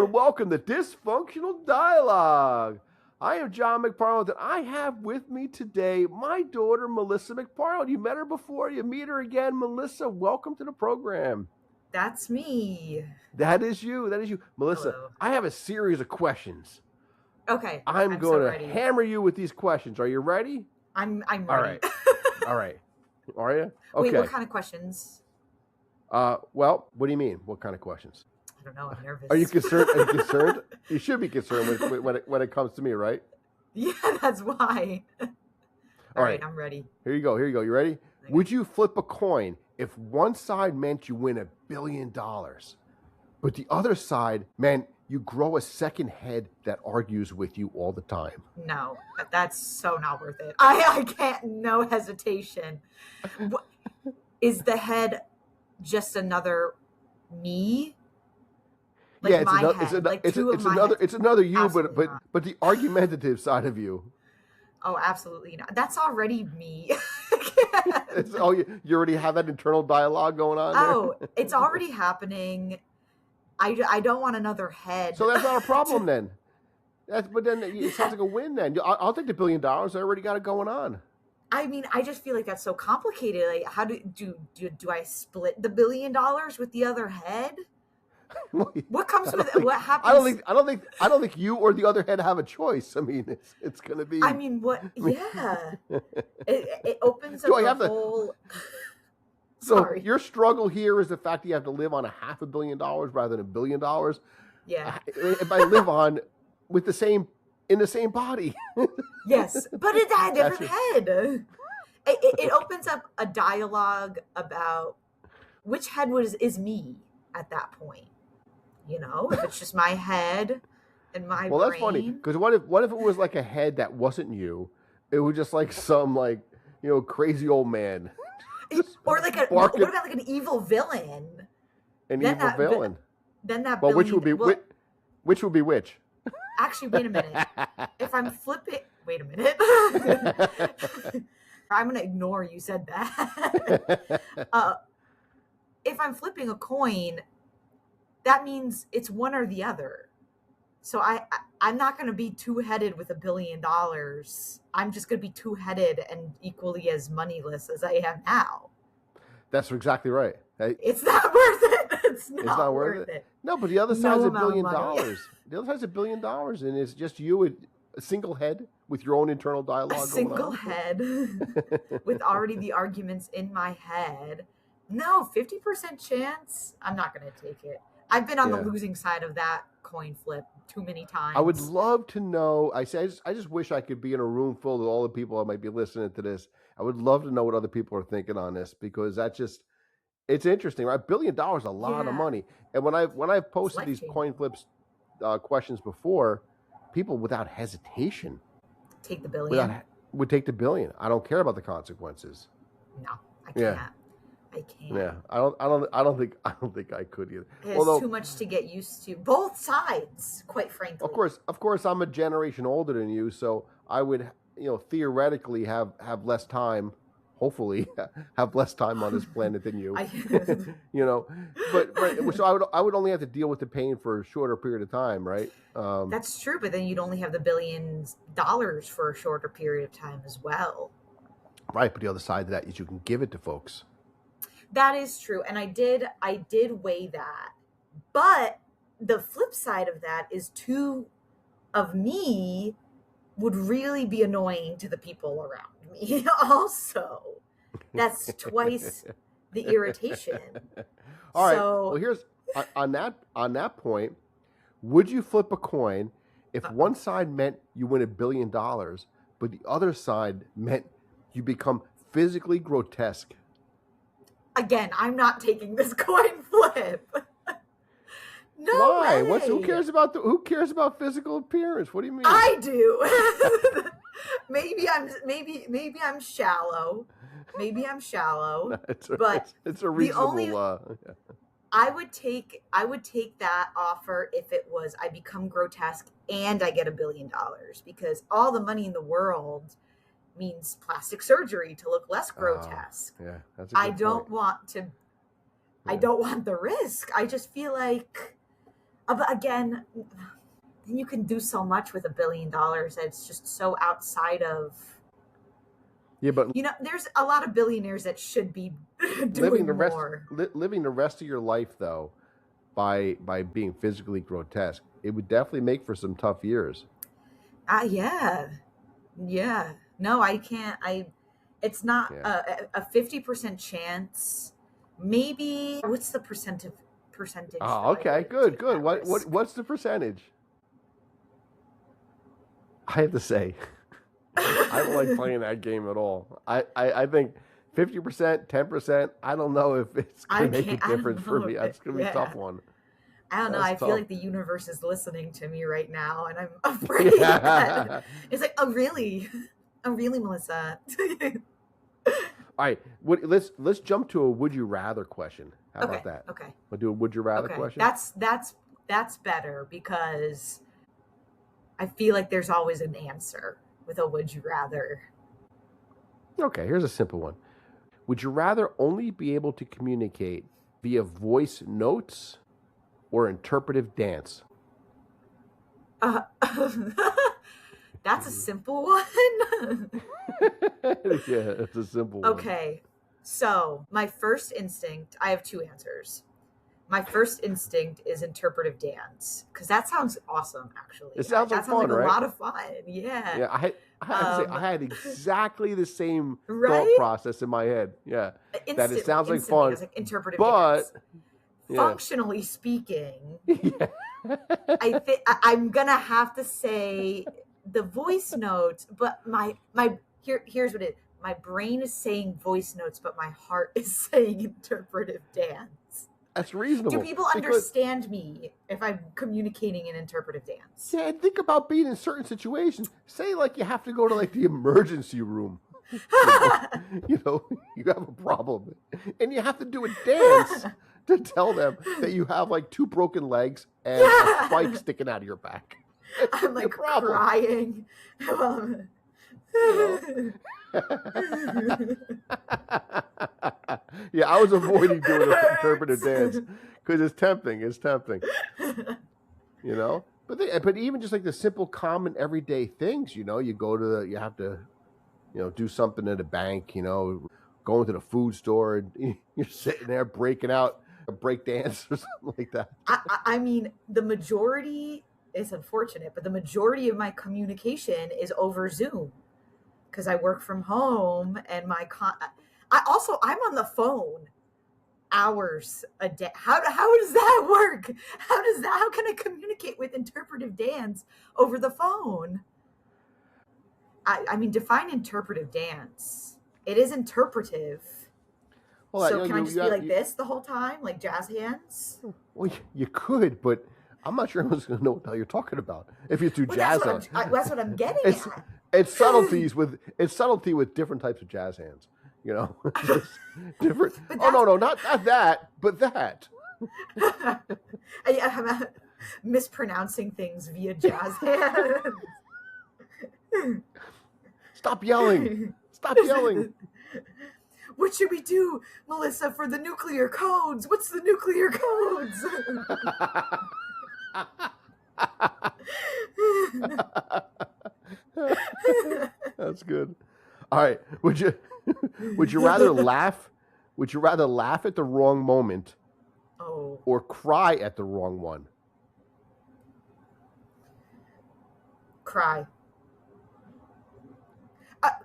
Hello and welcome to Dysfunctional Dialogue. I am John McParland and I have with me today my daughter Melissa McParland. You met her before, you meet her again. Melissa, welcome to the program. That's me. That is you. Melissa, Hello. I have a series of questions. Okay. I'm going so to ready. hammer you with these questions. Are you ready? I'm ready. All right. All right. Are you? Okay. Wait, what kind of questions? Well, what do you mean? What kind of questions? I don't know. I'm nervous. Are you concerned? You should be concerned when it comes to me, right? Yeah, that's why. All right, I'm ready. Here you go. You ready? Okay. Would you flip a coin if one side meant you win $1 billion, but the other side meant you grow a second head that argues with you all the time? No, that's so not worth it. I can't. No hesitation. What, is the head just another me? Like yeah, it's another you, but the argumentative side of you. Oh, absolutely not. That's already me. You already have that internal dialogue going on there? Oh, it's already happening. I don't want another head. So that's not a problem then. But then it sounds like a win then. I'll take the $1 billion. I already got it going on. I mean, I just feel like that's so complicated. Like, how do I split the $1 billion with the other head? What comes with it? What happens? I don't think you or the other head have a choice. I mean, it's going to be. I mean, what? Yeah, it opens up the whole. So Sorry. Your struggle here is the fact that you have to live on $500 million rather than $1 billion. Yeah. If I live on in the same body. Yes, but it's a different head. It opens up a dialogue about which head is me at that point. You know, if it's just my head and my brain. Well, that's funny because what if it was like a head that wasn't you? It was just like some crazy old man. Or like what about like an evil villain? An evil villain. Then that. Well, which would be which? Actually, wait a minute. If I'm flipping, wait a minute. I'm gonna ignore you said that. If I'm flipping a coin, that means it's one or the other. So I'm not going to be two-headed with $1 billion. I'm just going to be two-headed and equally as moneyless as I am now. That's exactly right. It's not worth it. It's not worth it. No, but the other side's $1 billion. The other side's $1 billion, and it's just you, a single head with your own internal dialogue. A single head with already the arguments in my head. No, 50% chance. I'm not going to take it. I've been on the losing side of that coin flip too many times. I would love to know. I just wish I could be in a room full of all the people that might be listening to this. I would love to know what other people are thinking on this because it's interesting, right? $1 billion is a lot of money. And when I've posted these coin flips questions before, people without hesitation take the $1 billion. Would take the $1 billion. I don't care about the consequences. No, I can't. Yeah. I can't. Yeah, I don't think I could either. It's too much to get used to. Both sides, quite frankly. Of course, I'm a generation older than you, so I would, theoretically have less time. Hopefully, have less time on this planet than you. But so I would only have to deal with the pain for a shorter period of time, right? That's true, but then you'd only have the $1 billion for a shorter period of time as well. Right, but the other side of that is you can give it to folks. That is true, and I did weigh that. But the flip side of that is two of me would really be annoying to the people around me also. That's twice the irritation. All right. Well, here's on that point, would you flip a coin if one side meant you win $1 billion, but the other side meant you become physically grotesque? Again, I'm not taking this coin flip. No Why? way. Who cares about physical appearance? What do you mean? I do. maybe I'm shallow. But it's a reasonable. I would take that offer if it was I become grotesque and I get $1 billion because all the money in the world means plastic surgery to look less grotesque. Yeah, that's a good point. I don't want the risk. I just feel like But again, then you can do so much with $1 billion that it's just so outside of. Yeah, but There's a lot of billionaires that should be living doing more. living the rest of your life though, by being physically grotesque, it would definitely make for some tough years. Yeah, yeah. No, I can't. It's not Yeah. a 50% chance. Maybe what's the percentage that Oh, I okay, would good, take good. that risk? What's the percentage? I have to say, I don't like playing that game at all. I think 50%, 10%. I don't know if it's I gonna make a can't. I difference don't for know. me. That's gonna be a Yeah. tough one. I don't know. That's I feel tough. like the universe is listening to me right now, and I'm afraid that Yeah. it's like, oh really, oh really, Melissa. All right. Let's jump to a would you rather question. How Okay. about that? Okay. We'll do a would you rather Okay. question. That's better because I feel like there's always an answer with a would you rather. Okay. Here's a simple one. Would you rather only be able to communicate via voice notes or interpretive dance? Uh, that's a simple one. Yeah, it's a simple one. Okay. So, my first instinct, I have two answers. My first instinct is interpretive dance because that sounds awesome, actually. It sounds like That sounds fun, like a right? lot of fun. Yeah. Yeah, I have to say, I Um, had exactly the same thought right? process in my head. Yeah, that it Instantly, sounds like instantly, I fun, was like interpretive but dance. yeah, Functionally speaking, yeah. I'm gonna have to say the voice notes, but here's what it. My brain is saying voice notes, but my heart is saying interpretive dance. That's Do reasonable people because understand me if I'm communicating in interpretive dance? yeah, and think about being in certain situations. Say like you have to go to like the emergency room. You know, you have a problem, and you have to do a dance to tell them that you have like two broken legs and a spike sticking out of your back. That's I'm gonna be a like problem. crying. You know? Yeah, I was avoiding doing an interpretive dance because it's tempting. It's tempting, you know. But even just like the simple, common, everyday things, you know, you have to, you know, do something at a bank, you know, going to the food store, and you're sitting there breaking out a break dance or something like that. I mean, the majority is unfortunate, but the majority of my communication is over Zoom because I work from home and I'm on the phone hours a day. How does that work? How can I communicate with interpretive dance over the phone? I mean, define interpretive dance. It is interpretive. Well, So you know, can I just be like this the whole time, like jazz hands? well, you could, but I'm not sure anyone's going to know what the hell you're talking about if you do Well, jazz that's hands. what I'm getting It's at. it's subtlety with different types of jazz hands. You know, just different. But Oh no, not that, but that. I'm mispronouncing things via jazz hands. Stop yelling! Stop yelling! What should we do, Melissa, for the nuclear codes? What's the nuclear codes? That's good. All right. Would you rather laugh? Would you rather laugh at the wrong moment Oh, or cry at the wrong one? cry.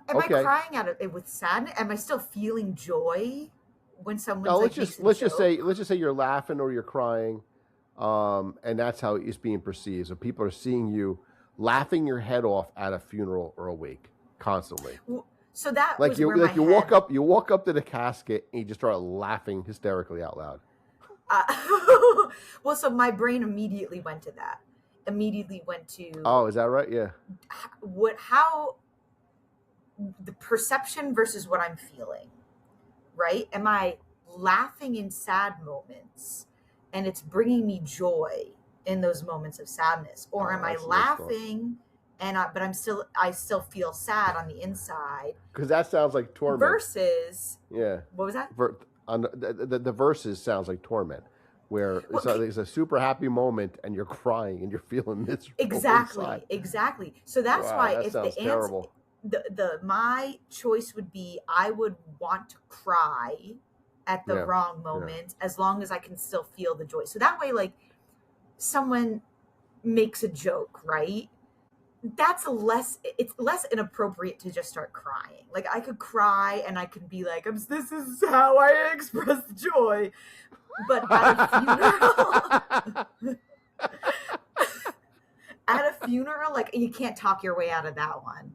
Am Okay. I crying out of it with sadness? Am I still feeling joy when someone's No, like let's makes a just joke? say you're laughing or you're crying, and that's how it's being perceived. So people are seeing you laughing your head off at a funeral or a wake constantly. So that Like was you where like my you head. walk up to the casket and you just start laughing hysterically out loud. Well, so my brain immediately went to that. Immediately went to Oh, is that right? Yeah. how the perception versus what I'm feeling, right? Am I laughing in sad moments and it's bringing me joy in those moments of sadness, or am I That's a nice thought. laughing and but I still feel sad on the inside? Because that sounds like torment. Versus Yeah. what was that? The verses sounds like torment. where Well, it's a super happy moment and you're crying and you're feeling miserable inside. exactly. So that's Wow, why that if sounds the answer, terrible. the my choice would be I would want to cry at the Yeah, wrong yeah. moment as long as I can still feel the joy. So that way, like someone makes a joke, right? It's less inappropriate to just start crying. Like I could cry and I could be like, this is how I express joy. But at a funeral, like you can't talk your way out of that one.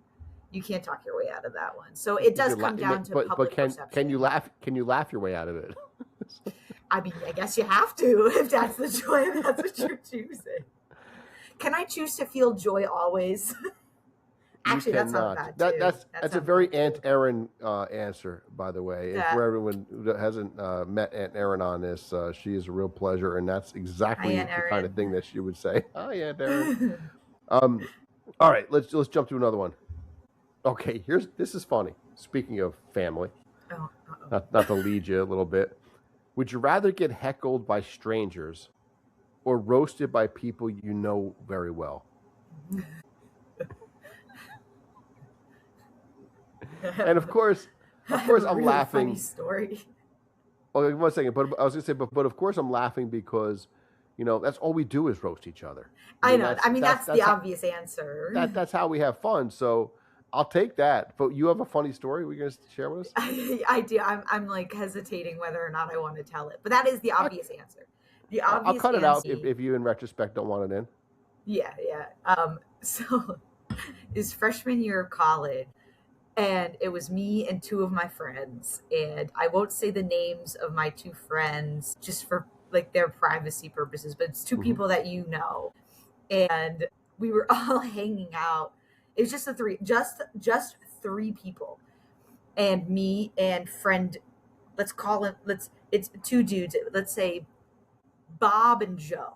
You can't talk your way out of that one. So it You does could come down to but public can you perception. laugh? Can you laugh your way out of it? I mean, I guess you have to if that's the joy. That's what you're choosing. Can I choose to feel joy always? You Actually, that sounds cannot. bad too. That That's a sounds very bad Aunt too. Erin answer, by the way. And That for everyone who hasn't met Aunt Erin on this, she is a real pleasure, and that's Hi, exactly Aunt the kind of Erin. thing that she would say. Hi, Aunt Erin. All right, let's jump to another one. Okay, this is funny. Speaking of family, Oh, not to lead you a little bit, would you rather get heckled by strangers or roasted by people you know very well? And I of have course, a I'm really funny laughing. story. Oh, one second, but I was gonna say, but of course, I'm laughing because that's all we do is roast each other. I I mean, know. I mean, that's the obvious answer. that's how we have fun. So I'll take that. But you have a funny story we're gonna share with us? I do. I'm like hesitating whether or not I want to tell it, but that is the I, obvious answer. The I'll obvious cut it out answer. if you, in retrospect, don't want it in. Yeah, yeah. So is freshman year of college, and it was me and two of my friends, and I won't say the names of my two friends just for like their privacy purposes, but it's two Hmm. people that you know, and we were all hanging out. It was just the three, just three people, and me and friend. Let's call it. It's two dudes. Let's say Bob and Joe.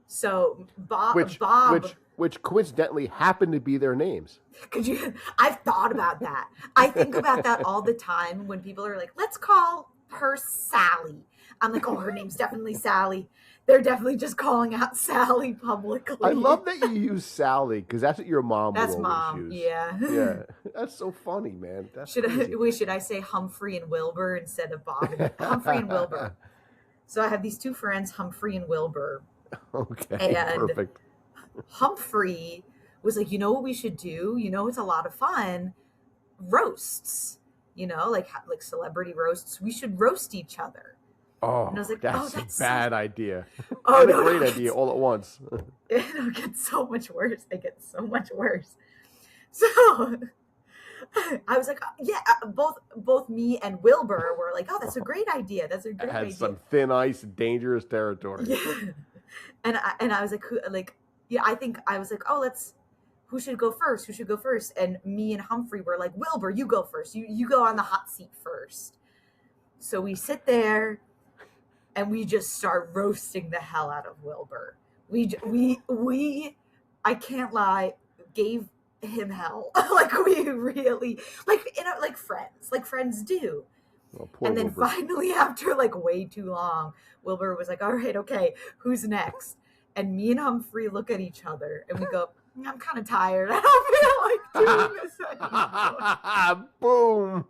So Which Bob, which coincidentally happened to be their names. could you? I've thought about that. I think about that all the time when people are like, "Let's call her Sally." I'm like, "Oh, her name's definitely Sally." They're definitely just calling out Sally I publicly. love that you use Sally because that's what your mom would That's always mom. use. Yeah. Yeah, that's so funny, man. That's crazy. Should I say Humphrey and Wilbur instead of Bob and Humphrey and Wilbur? So I have these two friends, Humphrey and Wilbur, Okay, and perfect. Humphrey was like, "You know what we should do? You know, it's a lot of fun. Roasts. You know, like celebrity roasts. We should roast each other." And I was Oh, like, "Oh, that's a that's so." bad idea. Oh And a no, great idea all at once. it'll get so much worse. It gets so much worse. So I was like, "Yeah." Both me and Wilbur were like, "Oh, that's a great idea. That's a It great had idea." some thin ice, dangerous territory. Yeah. And I was like, yeah, I think I was like, "Oh, who should go first? Who should go first?" And me and Humphrey were like, "Wilbur, you go first. You go on the hot seat first." So we sit there and we just start roasting the hell out of Wilbur. We I can't lie, gave him hell. Like we really like friends do. Oh, poor And then Wilbur. finally, after like way too long, Wilbur was like, "All right, okay, who's next?" And me and Humphrey look at each other and we go, "I'm kind of tired. I don't feel like doing this anymore." Boom!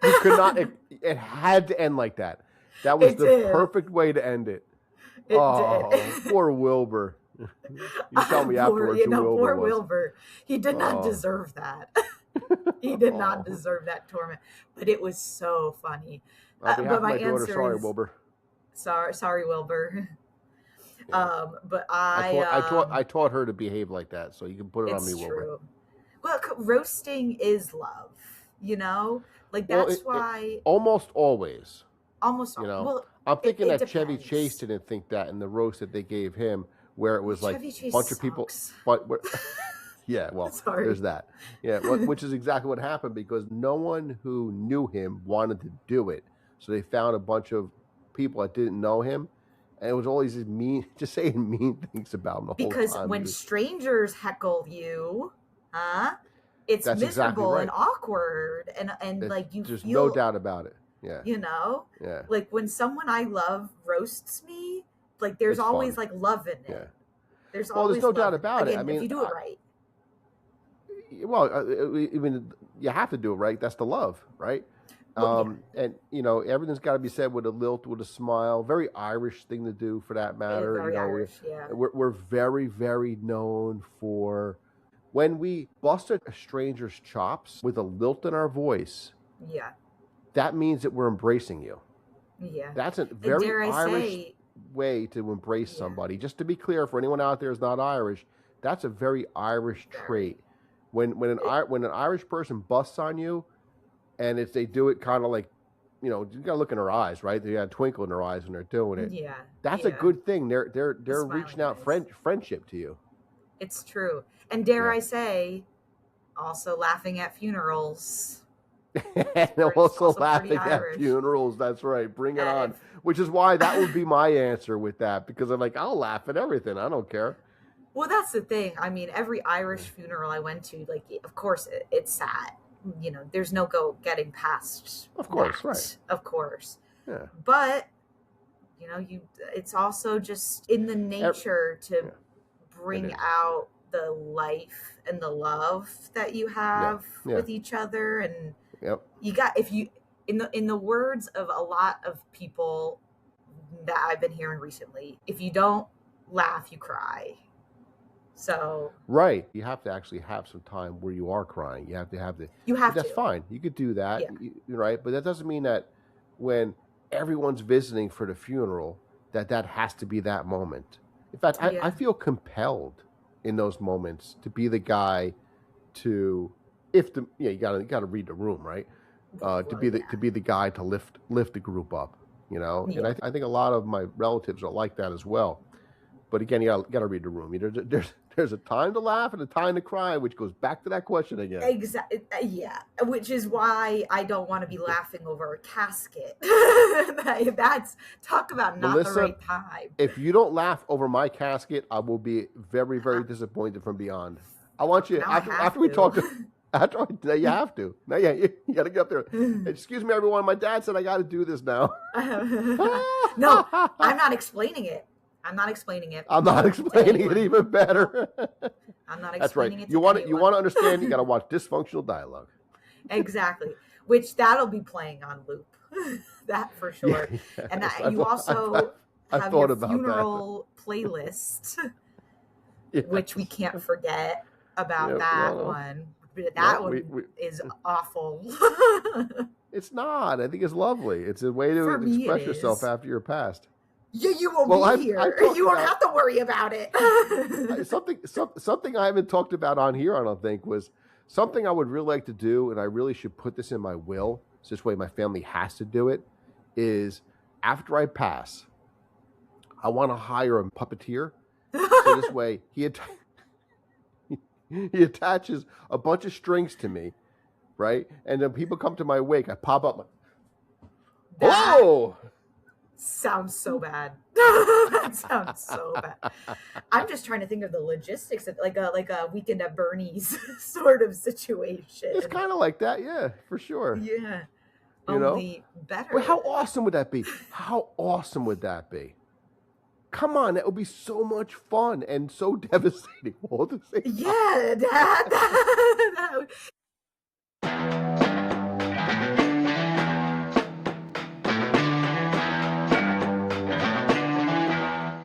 You could not. It had to end like that. That was It the did. perfect way to end it. It Oh, did. poor Wilbur. You tell me afterwards who Wilbur Poor was. Wilbur. He did not Oh. deserve that. He did not Oh. deserve that torment. But it was so funny. On behalf But of my my daughter, answer sorry, is Wilbur. sorry, Wilbur. Yeah. But I taught her to behave like that, so you can put it on me, it's Wilbur. true. Well, roasting is love, you know? Like Well, that's why almost always, almost I'm thinking it that Chevy depends. Chase didn't think that in the roast that they gave him, where it was like Chevy a Chase bunch of people, sucks. but yeah, well, Sorry. there's that. Yeah, which is exactly what happened because no one who knew him wanted to do it, so they found a bunch of people that didn't know him, and it was always just saying mean things about him the whole Because time. when strangers heckle you, it's That's exactly miserable right. and awkward and like you There's feel no doubt about it. Yeah. You know, Yeah. like when someone I love roasts me, like there's It's always fun. like love in Yeah. it. There's Well, there's always no love doubt in it. about it. I Again, if mean, you do it right. I mean, you have to do it right. That's the love, right? Well, yeah, And everything's got to be said with a lilt, with a smile. Very Irish thing to do, for that it is matter. very Irish. Yeah, We're very, very known for when we bust a stranger's chops with a lilt in our voice. yeah, That means that we're embracing you. yeah. That's a And very dare I Irish say, way to embrace yeah, somebody. Just to be clear, for anyone out there who's not Irish, that's a very Irish very. trait. When an Irish person busts on you, and they do it kind of like, you gotta look in their eyes, right? They got a twinkle in their eyes when they're doing it. Yeah, That's a yeah. good thing. They're The smiling reaching out eyes. friendship to you. It's true. And dare Yeah. I say, also laughing at funerals. And also laughing at Irish. funerals. That's right. Bring it on. If, Which is why that would be my answer with that, because I'm like, I'll laugh at everything. I don't care. well, that's the thing. I mean, every Irish funeral I went to, like, of course, it's sad. There's no getting past. Of course, that, right. Of course. Yeah. But it's also just in the nature to bring out the life and the love that you have with each other, and you got, if you, in the words of a lot of people that I've been hearing recently, if you don't laugh, you cry. So right, you have to actually have some time where you are crying. You have to have the. That's fine. You could do that, right? But that doesn't mean that when everyone's visiting for the funeral, that has to be that moment. In fact, I feel compelled in those moments to be the guy to, you gotta read the room, right? To be the guy to lift the group up, And I think a lot of my relatives are like that as well. But again, you gotta read the room. There's a time to laugh and a time to cry, which goes back to that question again. Exactly. Yeah. Which is why I don't want to be laughing over a casket. That's talk about not Melissa, the right time. If you don't laugh over my casket, I will be very, very disappointed from beyond. I want you after we talk. Now you have to. Now, you got to get up there. Excuse me, everyone. My dad said I got to do this now. No, I'm not explaining it. I'm not explaining it. I'm not explaining it even better. I'm not explaining That's right. it. You want to understand? You got to watch dysfunctional dialogue. Exactly. Which that'll be playing on loop. That for sure. Yeah, and you also have your funeral playlist, which we can't forget about that one. That one is awful. It's not. I think it's lovely. It's a way to express yourself after you're passed. Yeah, you won't be here. You won't have to worry about it. Something I haven't talked about on here, I don't think, was something I would really like to do, and I really should put this in my will, so this way my family has to do it, is after I pass, I want to hire a puppeteer. So this way he attaches a bunch of strings to me, right? And then people come to my wake, I pop up. Whoa! Sounds so bad. That sounds so bad. I'm just trying to think of the logistics of like a Weekend at Bernie's sort of situation. It's kind of like that, yeah, for sure. Yeah. Only better. Well, how awesome would that be? How awesome would that be? Come on, that would be so much fun and so devastating all the same time. Yeah, that